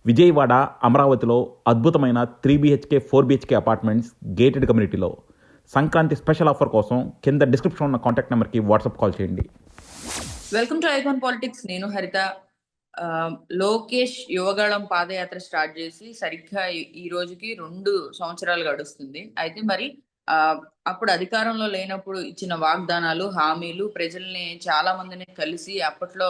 విజయవాడ, అమరావతిలో అద్భుతమైన 3 BHK 4 BHK apartments gated కమ్యూనిటీలో సంక్రాంతి స్పెషల్ ఆఫర్ కోసం కింద డిస్క్రిప్షన్ ఉన్న కాంటాక్ట్ నెంబర్కి వాట్సాప్ కాల్ చేయండి. Welcome to icon politics. నేను హరిత. లోకేష్ యువగళం పాదయాత్ర స్టార్ట్ చేసి సరిగ్గా ఈ రోజుకి 2 సంవత్సరాలు గడుస్తుంది. అయితే మరి అప్పుడు అధికారంలో లేనప్పుడు ఇచ్చిన వాగ్దానాలు, హామీలు ప్రజల్ని చాలా మందిని కలిసి అప్పట్లో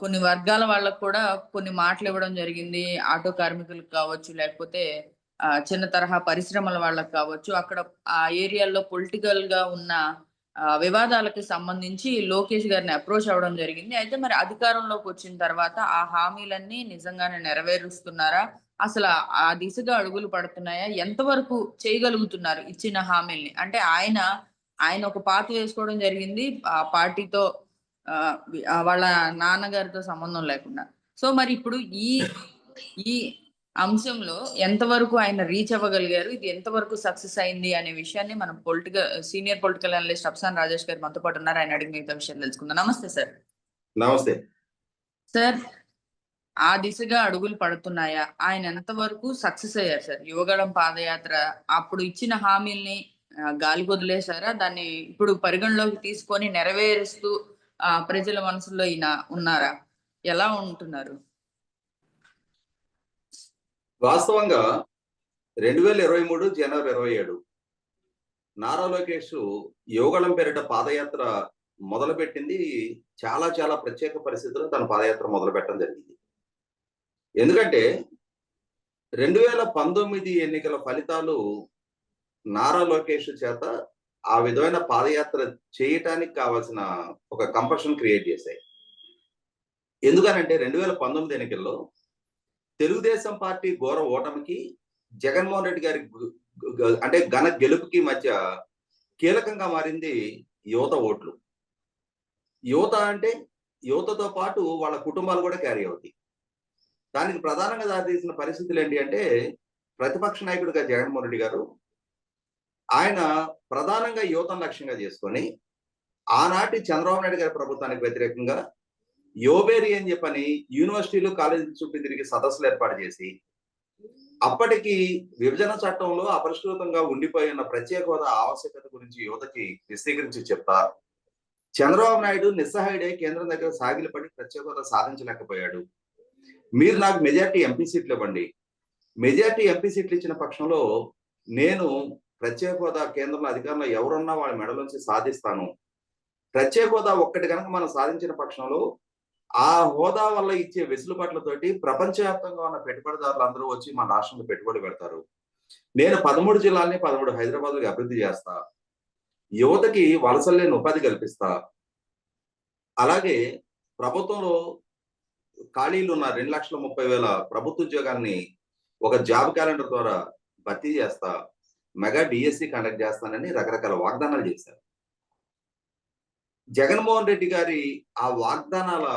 కొన్ని వర్గాల వాళ్ళకు కూడా కొన్ని మాటలు ఇవ్వడం జరిగింది. ఆటో కార్మికులకు కావచ్చు, లేకపోతే చిన్న తరహా పరిశ్రమల వాళ్ళకు కావచ్చు, అక్కడ ఆ ఏరియాల్లో పొలిటికల్ గా ఉన్న వివాదాలకు సంబంధించి లోకేష్ గారిని అప్రోచ్ అవ్వడం జరిగింది. అయితే మరి అధికారంలోకి వచ్చిన తర్వాత ఆ హామీలన్నీ నిజంగానే నెరవేరుస్తున్నారా? అసలు ఆ దిశగా అడుగులు పడుతున్నాయా? ఎంతవరకు చేయగలుగుతున్నారు ఇచ్చిన హామీల్ని? అంటే ఆయన ఒక పాత వేసుకోవడం జరిగింది ఆ పార్టీతో, వాళ్ళ నాన్నగారితో సంబంధం లేకుండా. సో మరి ఇప్పుడు ఈ ఈ అంశంలో ఎంతవరకు ఆయన రీచ్ అవ్వగలిగారు, ఇది ఎంతవరకు సక్సెస్ అయింది అనే విషయాన్ని మనం senior political analyst Afsan Rajesh గారు మనతో పాటు ఉన్నారు. ఆయన అడిగి మిగతా విషయాలు తెలుసుకుందాం. నమస్తే సార్. నమస్తే సార్. ఆ దిశగా అడుగులు పడుతున్నాయా? ఆయన ఎంతవరకు సక్సెస్ అయ్యారు సార్? యువగళం పాదయాత్ర అప్పుడు ఇచ్చిన హామీల్ని గాలి వదిలేశారా? దాన్ని ఇప్పుడు పరిగణలోకి తీసుకొని నెరవేరుస్తూ ప్రజల మనసులో ఈయన ఉన్నారా? ఎలా ఉంటున్నారు? వాస్తవంగా 2023 జనవరి 27 నారా లోకేష్ యువగళం పేరిట పాదయాత్ర మొదలుపెట్టింది చాలా చాలా ప్రత్యేక పరిస్థితుల్లో తన పాదయాత్ర మొదలు పెట్టడం జరిగింది. ఎందుకంటే 2019 ఎన్నికల ఫలితాలు నారా లోకేష్ చేత ఆ విధమైన పాదయాత్ర చేయటానికి కావాల్సిన ఒక కంపల్షన్ క్రియేట్ చేశాయి. ఎందుకనంటే 2019 ఎన్నికల్లో తెలుగుదేశం పార్టీ ఘోర ఓటమికి, జగన్మోహన్ రెడ్డి గారి అంటే ఘన గెలుపుకి మధ్య కీలకంగా మారింది యువత ఓట్లు. యువత అంటే యువతతో పాటు వాళ్ళ కుటుంబాలు కూడా క్యారీ అవుతాయి. దానికి ప్రధానంగా దారితీసిన పరిస్థితులు ఏంటి అంటే, ప్రతిపక్ష నాయకుడిగా జగన్మోహన్ రెడ్డి గారు ఆయన ప్రధానంగా యువతను లక్ష్యంగా చేసుకొని ఆనాటి చంద్రబాబు నాయుడు గారి ప్రభుత్వానికి వ్యతిరేకంగా యోబేరి అని చెప్పని యూనివర్సిటీలు కాలేజీల చుట్టూ తిరిగి సదస్సులు ఏర్పాటు చేసి, అప్పటికి విభజన చట్టంలో అపరిష్కృతంగా ఉండిపోయిన ప్రత్యేక హోదా ఆవశ్యకత గురించి యువతకి విశదీకరించి చెప్తా, చంద్రబాబు నాయుడు నిస్సహాయుడే కేంద్రం దగ్గర సాగిలపడి ప్రత్యేక హోదా సాధించలేకపోయాడు. మీరు నాకు మెజార్టీ ఎంపీ సీట్లు ఇవ్వండి, మెజార్టీ ఎంపీ సీట్లు ఇచ్చిన పక్షంలో నేను ప్రత్యేక హోదా కేంద్రంలో అధికారంలో ఎవరున్నా వాళ్ళ మెడలోంచి సాధిస్తాను. ప్రత్యేక హోదా ఒక్కటి కనుక మనం సాధించిన పక్షంలో ఆ హోదా వల్ల ఇచ్చే వెసులుబాట్లతోటి ప్రపంచవ్యాప్తంగా ఉన్న పెట్టుబడిదారులు అందరూ వచ్చి మన రాష్ట్రంలో పెట్టుబడి పెడతారు. నేను 13 జిల్లాల్ని 13 హైదరాబాద్కి అభివృద్ధి చేస్తా, యువతకి వలసలు లేని ఉపాధి కల్పిస్తా, అలాగే ప్రభుత్వంలో ఖాళీలు ఉన్న 2,30,000 ప్రభుత్వ ఉద్యోగాల్ని ఒక జాబ్ క్యాలెండర్ ద్వారా భర్తీ చేస్తా, మెగా డిఎస్సి కండక్ట్ చేస్తానని రకరకాల వాగ్దానాలు చేశారు. జగన్మోహన్ రెడ్డి గారి ఆ వాగ్దానాల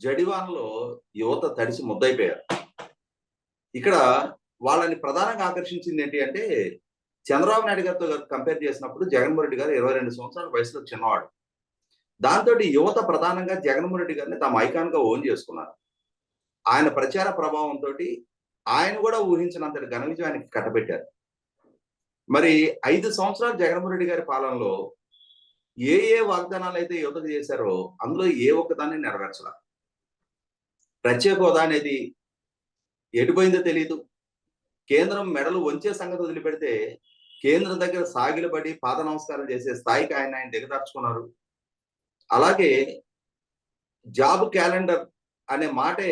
జడివానలో యువత తడిసి ముద్దయిపోయారు. ఇక్కడ వాళ్ళని ప్రధానంగా ఆకర్షించింది ఏంటి అంటే, చంద్రబాబు నాయుడు గారితో కంపేర్ చేసినప్పుడు జగన్మోహన్ రెడ్డి గారు 22 సంవత్సరాల వయసులో చిన్నవాడు. దాంతో యువత ప్రధానంగా జగన్మోహన్ రెడ్డి గారిని తమ ఐకాన్ గా ఓన్ చేసుకున్నారు. ఆయన ప్రచార ప్రభావంతో ఆయన కూడా ఊహించినంతటి ఘన విజయానికి కట్టబెట్టారు. మరి 5 సంవత్సరాలు జగన్మోహన్ రెడ్డి గారి పాలనలో ఏ వాగ్దానాలు అయితే యువతకు చేశారో అందులో ఏ ఒక్కదాన్ని నెరవేర్చలా. ప్రత్యేక హోదా అనేది ఎటుపోయిందో తెలియదు. కేంద్రం మెడలు వంచే సంగతి వదిలిపెడితే కేంద్రం దగ్గర సాగిలపడి పాద నమస్కారం చేసే స్థాయికి ఆయన దిగదార్చుకున్నారు. అలాగే జాబ్ క్యాలెండర్ అనే మాటే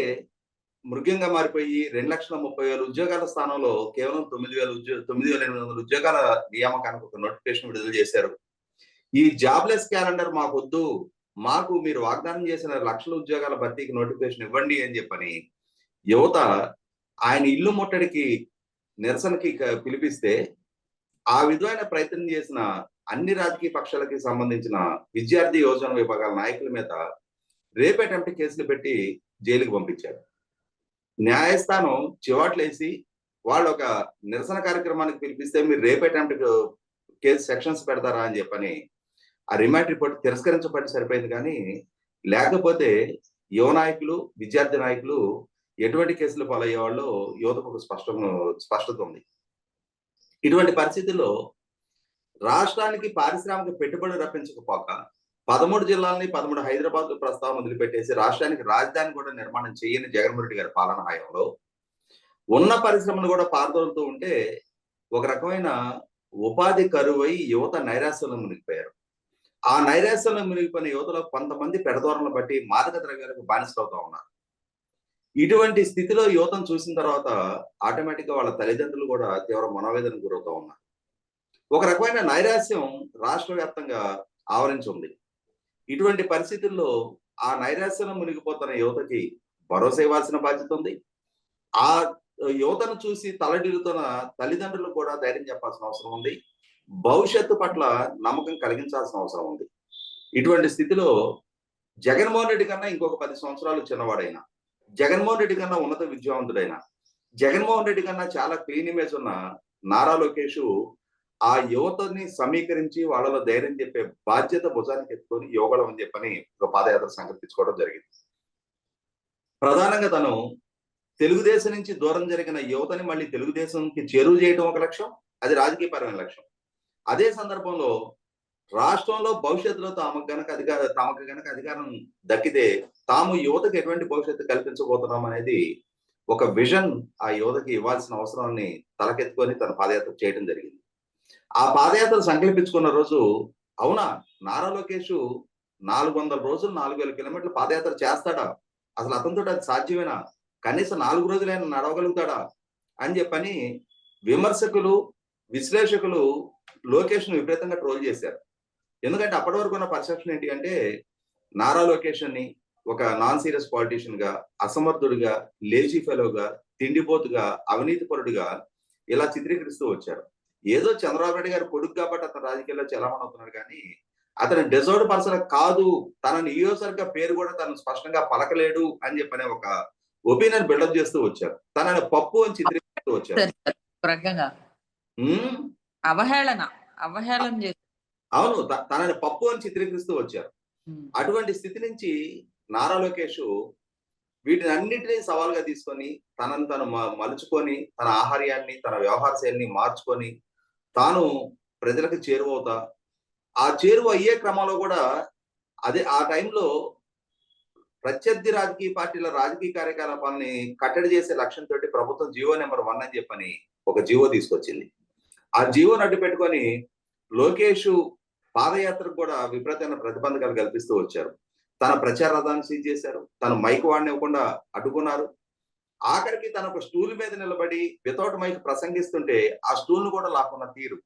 మృగ్యంగా మారిపోయి 2,30,000 ఉద్యోగాల స్థానంలో కేవలం 9,800 ఉద్యోగాల నియామకానికి ఒక నోటిఫికేషన్ విడుదల చేశారు. ఈ జాబ్లెస్ క్యాలెండర్ మాకొద్దు, మాకు మీరు వాగ్దానం చేసిన లక్షల ఉద్యోగాల భర్తీకి నోటిఫికేషన్ ఇవ్వండి అని చెప్పని యువత ఆయన ఇల్లు ముట్టడికి నిరసనకి పిలిపిస్తే, ఆ విధమైన ప్రయత్నం చేసిన అన్ని రాజకీయ పక్షాలకి సంబంధించిన విద్యార్థి యోజన విభాగాల నాయకుల మీద రేప్ అటెంప్ట్ కేసులు పెట్టి జైలుకి పంపించారు. న్యాయస్థానం చివాట్లేసి వాళ్ళు ఒక నిరసన కార్యక్రమానికి పిలిపిస్తే మీరు రేప్ అటెంప్ట్ కేసు సెక్షన్స్ పెడతారా అని చెప్పని ఆ రిమాండ్ రిపోర్ట్ తిరస్కరించబడి సరిపోయింది. కానీ లేకపోతే యువ నాయకులు, విద్యార్థి నాయకులు ఎటువంటి కేసులు పాలయ్యేవాళ్ళో యువతకు ఒక స్పష్టత ఉంది. ఇటువంటి పరిస్థితుల్లో రాష్ట్రానికి పారిశ్రామిక పెట్టుబడులు రప్పించకపోక 13 జిల్లాలని 13 హైదరాబాద్ ప్రస్తావన వదిలిపెట్టేసి రాష్ట్రానికి రాజధాని కూడా నిర్మాణం చేయని జగన్మోహన్ రెడ్డి గారి పాలన హయాంలో ఉన్న పరిశ్రమలు కూడా పారదోలుతూ ఉంటే ఒక రకమైన ఉపాధి కరువై యువత నైరాశ్యంలో మునిగిపోయారు. ఆ నైరాశ్యంలో మునిగిపోయిన యువతలో కొంతమంది పెడదోరలను బట్టి మాదక ద్రవ్యాలకు బానిసలవుతా ఉన్నారు. ఇటువంటి స్థితిలో యువతను చూసిన తర్వాత ఆటోమేటిక్ గా వాళ్ళ తల్లిదండ్రులు కూడా తీవ్ర మనోవేదనకు గురవుతా ఉన్నారు. ఒక రకమైన నైరాశ్యం రాష్ట్ర వ్యాప్తంగా ఆవరించి ఉంది. ఇటువంటి పరిస్థితుల్లో ఆ నైరాశ్యంలో మునిగిపోతున్న యువతకి భరోసా ఇవ్వాల్సిన బాధ్యత ఉంది. ఆ యువతను చూసి తలడిల్లుతున్న తల్లిదండ్రులకు కూడా ధైర్యం చెప్పాల్సిన అవసరం ఉంది. భవిష్యత్తు పట్ల నమ్మకం కలిగించాల్సిన అవసరం ఉంది. ఇటువంటి స్థితిలో జగన్మోహన్ రెడ్డి కన్నా ఇంకొక 10 సంవత్సరాలు చిన్నవాడైనా, జగన్మోహన్ రెడ్డి కన్నా ఉన్నత విద్యావంతుడైనా, జగన్మోహన్ రెడ్డి కన్నా చాలా క్లీన్ ఇమేజ్ ఉన్న నారా లోకేష్ ఆ యువతని సమీకరించి వాళ్ళలో ధైర్యం చెప్పే బాధ్యత భుజానికి ఎత్తుకొని యోగడం అని చెప్పని ఒక పాదయాత్ర సంకల్పించుకోవడం జరిగింది. ప్రధానంగా తను తెలుగుదేశం నుంచి దూరం జరిగిన యువతని మళ్ళీ తెలుగుదేశంకి చేరువ చేయడం ఒక లక్ష్యం, అది రాజకీయపరమైన లక్ష్యం. అదే సందర్భంలో రాష్ట్రంలో భవిష్యత్తులో తమకు గనక అధికారం దక్కితే తాము యువతకు ఎటువంటి భవిష్యత్తు కల్పించబోతున్నాం అనేది ఒక విజన్ ఆ యువతకి ఇవ్వాల్సిన అవసరాన్ని తలకెత్తుకొని తన పాదయాత్ర చేయడం జరిగింది. ఆ పాదయాత్ర సంకల్పించుకున్న రోజు అవునా నారా లోకేష్ 400 రోజులు 4000 కిలోమీటర్లు పాదయాత్ర చేస్తాడా, అసలు అతనితో అది సాధ్యమేనా, కనీసం 4 రోజులైనా నడవగలుగుతాడా అని చెప్పని విమర్శకులు, విశ్లేషకులు లోకేష్ ను విపరీతంగా ట్రోల్ చేశారు. ఎందుకంటే అప్పటి వరకు ఉన్న పర్సెప్షన్ ఏంటి అంటే నారా లోకేష్ ని ఒక నాన్ సీరియస్ పాలిటీషియన్ గా, అసమర్థుడిగా, లేజీ ఫెలోగా, తిండిపోతుగా, అవినీతి పరుడుగా ఇలా చిత్రీకరిస్తూ వచ్చారు. ఏదో చంద్రబాబు నాయుడు గారు కొడుకు కాబట్టి అతను రాజకీయాల్లో చలామణి అవుతున్నాడు కానీ అతను డిజర్వ్డ్ పర్సన్ కాదు, తన నియోజకవర్గ పేరు కూడా తను స్పష్టంగా పలకలేడు అని చెప్పనే ఒక ఒపీనియన్ బిల్డప్ చేస్తూ వచ్చారు. తనని పప్పు అని చిత్రీకరిస్తూ వచ్చారు. అవహేళన చేశారు. అవును, తనని పప్పు అని చిత్రీకరిస్తూ వచ్చారు. అటువంటి స్థితి నుంచి నారా లోకేష్ వీటిని అన్నిటినీ సవాల్గా తీసుకొని తనను తను మలుచుకొని తన ఆహార్యాన్ని, తన వ్యవహార శైలిని మార్చుకొని తాను ప్రజలకు చేరువవుతా, ఆ చేరువ అయ్యే క్రమంలో కూడా అదే ఆ టైంలో ప్రత్యర్థి రాజకీయ పార్టీల రాజకీయ కార్యకలాపాలని కట్టడి చేసే లక్ష్యంతో ప్రభుత్వం జీవో నెంబర్ 1 అని చెప్పని ఒక జీవో తీసుకొచ్చింది. ఆ జీవోను అడ్డు పెట్టుకొని లోకేష్ పాదయాత్రకు కూడా విపరీతమైన ప్రతిబంధకాలు కల్పిస్తూ వచ్చారు. తన ప్రచార రథాన్ని సీజ్ చేశారు, తన మైక్ వాడినివ్వకుండా అడ్డుకున్నారు. ఆఖరికి తన ఒక స్టూల్ మీద నిలబడి వితౌట్ మైక్ ప్రసంగిస్తుంటే ఆ స్టూల్ ను కూడా లాక్కున్న తీరు.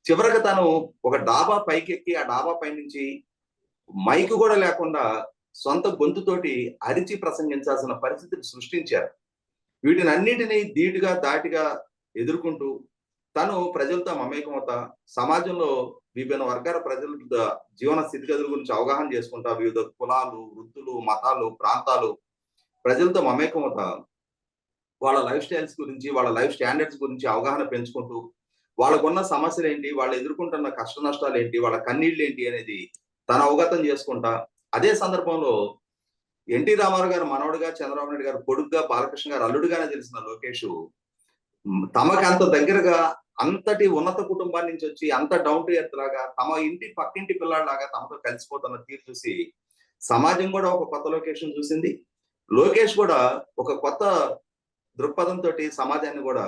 చివరికి తను ఒక డాబా పైకెక్కి ఆ డాబా పై నుంచి మైక్ కూడా లేకుండా సొంత గొంతుతోటి అరిచి ప్రసంగించాల్సిన పరిస్థితిని సృష్టించారు. వీటిని అన్నిటినీ ధీటుగా దాటిగా ఎదుర్కొంటూ తను ప్రజలతో మమేకమవుతా, సమాజంలో విభిన్న వర్గాల ప్రజల జీవన స్థితిగతుల గురించి అవగాహన చేసుకుంటా, వివిధ కులాలు, వృత్తులు, మతాలు, ప్రాంతాలు ప్రజలతో మమేకమవుతా వాళ్ళ లైఫ్ స్టైల్స్ గురించి, వాళ్ళ లైఫ్ స్టాండర్డ్స్ గురించి అవగాహన పెంచుకుంటూ వాళ్ళకున్న సమస్యలు ఏంటి, వాళ్ళు ఎదుర్కొంటున్న కష్ట నష్టాలు ఏంటి, వాళ్ళ కన్నీళ్ళు ఏంటి అనేది తన అవగతం చేసుకుంటా, అదే సందర్భంలో ఎన్టీ రామారావు గారు మనవడుగా, చంద్రబాబు నాయుడు గారు కొడుకుగా, బాలకృష్ణ గారు అల్లుడుగానే తెలిసిన లోకేష్ తమకి అంత దగ్గరగా, అంతటి ఉన్నత కుటుంబాన్ని నుంచి వచ్చి అంత డౌన్ టు ఎర్త్ లాగా, తమ ఇంటి పక్కింటి పిల్లాడిలాగా తమతో కలిసిపోతున్న తీరు చూసి సమాజం కూడా ఒక కొత్త లోకేష్ చూసింది. లోకేష్ కూడా ఒక కొత్త దృక్పథంతో సమాజాన్ని కూడా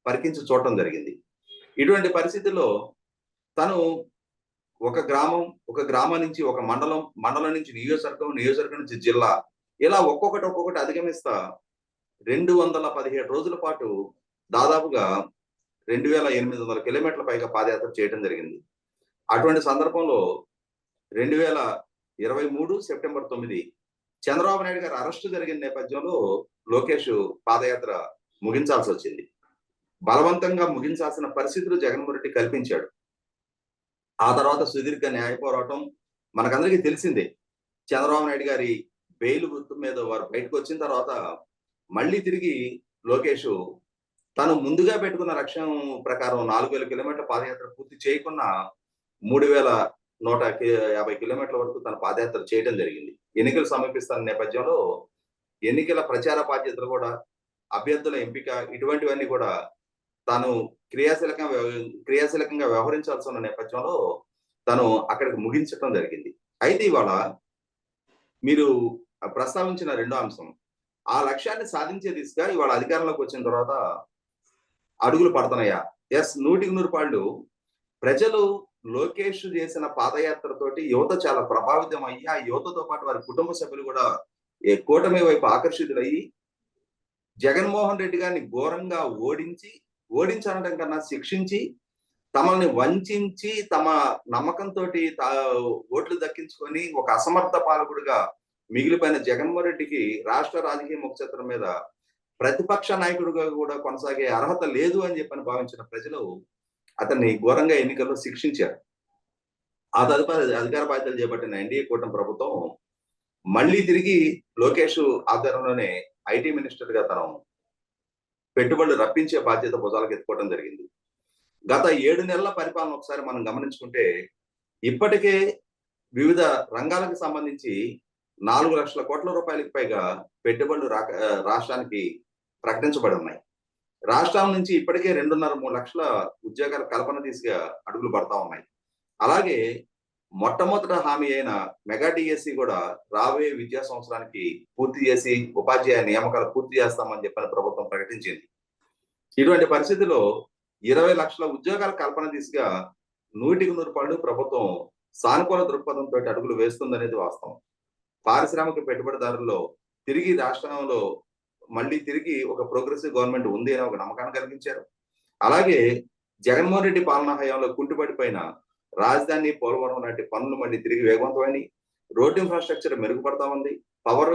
పరికించి చూడటం జరిగింది. ఇటువంటి పరిస్థితుల్లో తను ఒక గ్రామం నుంచి ఒక మండలం నుంచి నియోజకవర్గం నుంచి జిల్లా, ఇలా ఒక్కొక్కటి అధిగమిస్తా 217 రోజుల పాటు దాదాపుగా 2800 కిలోమీటర్ల పైగా పాదయాత్ర చేయడం జరిగింది. అటువంటి సందర్భంలో 2023 సెప్టెంబర్ 9 చంద్రబాబు నాయుడు గారు అరెస్టు జరిగిన నేపథ్యంలో లోకేష్ పాదయాత్ర ముగించాల్సి వచ్చింది. బలవంతంగా ముగించాల్సిన పరిస్థితులు జగన్మోహన్ రెడ్డి కల్పించాడు. ఆ తర్వాత సుదీర్ఘ న్యాయ పోరాటం మనకందరికీ తెలిసిందే. చంద్రబాబు నాయుడు గారి బెయిల్ గుర్తు మీద వారు బయటకు వచ్చిన తర్వాత మళ్ళీ తిరిగి లోకేష్ తను ముందుగా పెట్టుకున్న లక్ష్యం ప్రకారం 4000 కిలోమీటర్ల పాదయాత్ర పూర్తి చేయకుండా 150 కిలోమీటర్ల వరకు తన పాదయాత్ర చేయడం జరిగింది. ఎన్నికలు సమీపిస్తున్న నేపథ్యంలో ఎన్నికల ప్రచార బాధ్యతలు కూడా, అభ్యర్థుల ఎంపిక, ఇటువంటివన్నీ కూడా తాను క్రియాశీలకంగా వ్యవహరించాల్సి ఉన్న నేపథ్యంలో తను అక్కడికి ముగించడం జరిగింది. అయితే ఇవాళ మీరు ప్రస్తావించిన రెండో అంశం, ఆ లక్ష్యాన్ని సాధించే దిశగా ఇవాళ అధికారంలోకి వచ్చిన తర్వాత అడుగులు పడుతున్నాయా? ఎస్, 100% ప్రజలు లోకేష్ చేసిన పాదయాత్రతోటి యువత చాలా ప్రభావితం అయ్యి, ఆ యువతతో పాటు వారి కుటుంబ సభ్యులు కూడా కూటమి వైపు ఆకర్షితులయ్యి జగన్మోహన్ రెడ్డి గారిని ఘోరంగా ఓడించడం కన్నా శిక్షించి, తమల్ని వంచి తమ నమ్మకంతో ఓట్లు దక్కించుకొని ఒక అసమర్థ పాలకుడిగా మిగిలిపోయిన జగన్మోహన్ రెడ్డికి రాష్ట్ర రాజకీయ ముఖచిత్రం మీద ప్రతిపక్ష నాయకుడిగా కూడా కొనసాగే అర్హత లేదు అని చెప్పని భావించిన ప్రజలు అతన్ని ఘోరంగా ఎన్నికల్లో శిక్షించారు. ఆ తదుపరి అధికార బాధ్యతలు చేపట్టిన ఎన్డీఏ కూటమి ప్రభుత్వం మళ్ళీ తిరిగి లోకేష్ ఆధ్వర్యంలోనే ఐటీ మినిస్టర్ గా తను పెట్టుబడులు రప్పించే బాధ్యత భుజాలకు ఎత్తుకోవడం జరిగింది. గత 7 నెలల పరిపాలన ఒకసారి మనం గమనించుకుంటే ఇప్పటికే వివిధ రంగాలకు సంబంధించి 4 లక్షల కోట్ల రూపాయలకు పైగా పెట్టుబడులు రాష్ట్రానికి ప్రకటించబడి ఉన్నాయి. రాష్ట్రాల నుంచి ఇప్పటికే 2.5-3 లక్షల ఉద్యోగాల కల్పన దిశగా అడుగులు పడతా ఉన్నాయి. అలాగే మొట్టమొదట హామీ అయిన మెగా డిఎస్సి కూడా రాబోయే విద్యా సంవత్సరానికి పూర్తి చేసి ఉపాధ్యాయ నియామకాలు పూర్తి చేస్తామని చెప్పని ప్రభుత్వం ప్రకటించింది. ఇటువంటి పరిస్థితిలో 20 లక్షల ఉద్యోగాల కల్పన దిశగా 100% ప్రభుత్వం సానుకూల దృక్పథంతో అడుగులు వేస్తుందనేది వాస్తవం. పారిశ్రామిక పెట్టుబడిదారుల్లో తిరిగి రాష్ట్రంలో మళ్ళీ తిరిగి ఒక ప్రోగ్రెసివ్ గవర్నమెంట్ ఉంది అనే ఒక నమ్మకాన్ని కలిగించారు. అలాగే జగన్మోహన్ రెడ్డి పాలనా హయాంలో కుంటుపడిపోయిన రాజధాని, పోలవరం లాంటి పనులు మళ్ళీ తిరిగి వేగవంతమైనవి. రోడ్డు ఇన్ఫ్రాస్ట్రక్చర్ మెరుగుపడతా ఉంది. పవర్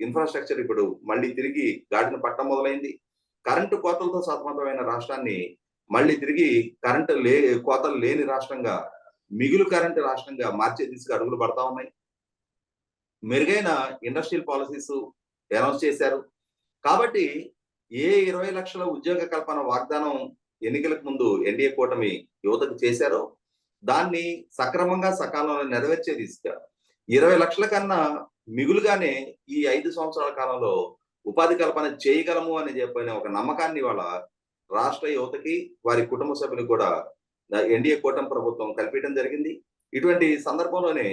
ఇన్ఫ్రాస్ట్రక్చర్ ఇప్పుడు మళ్ళీ తిరిగి గాడిన పట్టం మొదలైంది. కరెంటు కోతలతో సతమతమైన రాష్ట్రాన్ని మళ్ళీ తిరిగి కోతలు లేని రాష్ట్రంగా, మిగులు కరెంటు రాష్ట్రంగా మార్చే దిశగా అడుగులు పడతా ఉన్నాయి. మెరుగైన ఇండస్ట్రియల్ పాలసీస్ అనౌన్స్ చేశారు. కాబట్టి 20 లక్షల ఉద్యోగ కల్పన వాగ్దానం ఎన్నికలకు ముందు ఎన్డీఏ కూటమి యువతకు చేశారో దాన్ని సక్రమంగా సకాలంలో నెరవేర్చే దిశగా 20 లక్షల కన్నా మిగులుగానే ఈ 5 సంవత్సరాల కాలంలో ఉపాధి కల్పన చేయగలము అని చెప్పిన ఒక నమ్మకాన్ని వాళ్ళ రాష్ట్ర యువతకి, వారి కుటుంబ సభ్యులకు కూడా ఎన్డీఏ కూటమి ప్రభుత్వం కల్పించడం జరిగింది. ఇటువంటి సందర్భంలోనే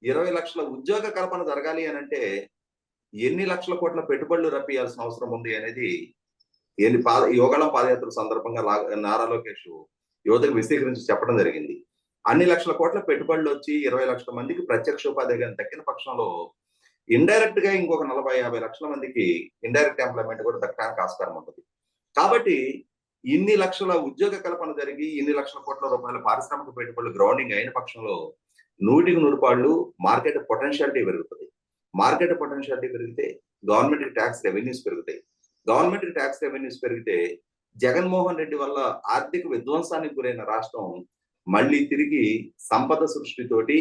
20 లక్షల ఉద్యోగ కల్పన జరగాలి అని అంటే ఎన్ని లక్షల కోట్ల పెట్టుబడులు రప్పియాల్సిన అవసరం ఉంది అనేది యోగాళం పాదయాత్ర సందర్భంగా నారా లోకేష్ యువతకు విశదీకరించి చెప్పడం జరిగింది. అన్ని లక్షల కోట్ల పెట్టుబడులు వచ్చి 20 లక్షల మందికి ప్రత్యక్ష ఉపాధి దక్కిన పక్షంలో ఇండైరెక్ట్ గా ఇంకొక 40-50 లక్షల మందికి ఇండైరెక్ట్ ఎంప్లాయ్మెంట్ కూడా దక్కడానికి ఆస్కారం ఉంటుంది. కాబట్టి ఇన్ని లక్షల ఉద్యోగ కల్పన జరిగి ఇన్ని లక్షల కోట్ల రూపాయల పారిశ్రామిక పెట్టుబడులు గ్రౌండింగ్ అయిన పక్షంలో 100% మార్కెట్ పొటెన్షియాలిటీ పెరుగుతుంది. మార్కెట్ పొటెన్షియాలిటీ పెరిగితే గవర్నమెంట్ ట్యాక్స్ రెవెన్యూస్ పెరుగుతాయి. గవర్నమెంట్ ట్యాక్స్ రెవెన్యూస్ పెరిగితే జగన్మోహన్ రెడ్డి వల్ల ఆర్థిక విధ్వంసానికి గురైన రాష్ట్రం మళ్ళీ తిరిగి సంపద సృష్టితోటి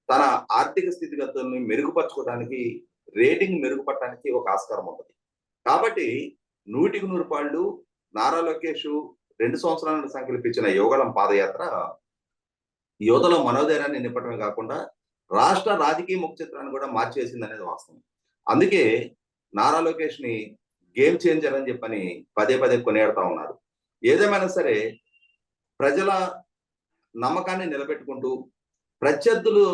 తన ఆర్థిక స్థితిగతుల్ని మెరుగుపరచుకోవడానికి, రేటింగ్ మెరుగుపడటానికి ఒక ఆస్కారం ఉంటుంది. కాబట్టి 100% నారా లోకేష్ 2 సంవత్సరాలను సంకల్పించిన యోగాళం పాదయాత్ర యువతలో మనోధైర్యాన్ని నింపడమే కాకుండా రాష్ట్ర రాజకీయ ముఖచిత్రాన్ని కూడా మార్చేసింది అనేది వాస్తవం. అందుకే నారా లోకేష్ ని గేమ్ చేంజర్ అని చెప్పని పదే కొనియాడుతా ఉన్నారు. ఏదేమైనా సరే ప్రజల నమ్మకాన్ని నిలబెట్టుకుంటూ, ప్రత్యర్థులు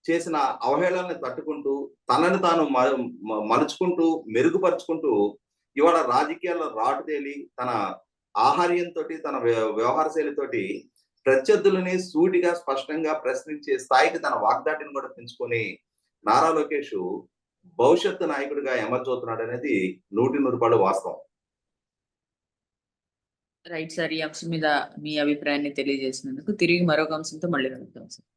చేసిన అవహేళనని తట్టుకుంటూ, తనని తాను మలుచుకుంటూ, మెరుగుపరుచుకుంటూ ఇవాళ రాజకీయాల్లో రాటు తేలి తన ఆహార్యంతో, తన వ్యవహార శైలితోటి ప్రత్యర్థులని సూటిగా స్పష్టంగా ప్రశ్నించే స్థాయికి తన వాగ్దాటిని కూడా పెంచుకొని నారా లోకేష్ భవిష్యత్తు నాయకుడిగా ఎమర్జ్ అవుతున్నాడు అనేది 100% వాస్తవం. రైట్ సార్, ఈ అంశం మీద మీ అభిప్రాయాన్ని తెలియజేసినందుకు. తిరిగి మరొక అంశంతో మళ్ళీ కలుద్దాం సార్.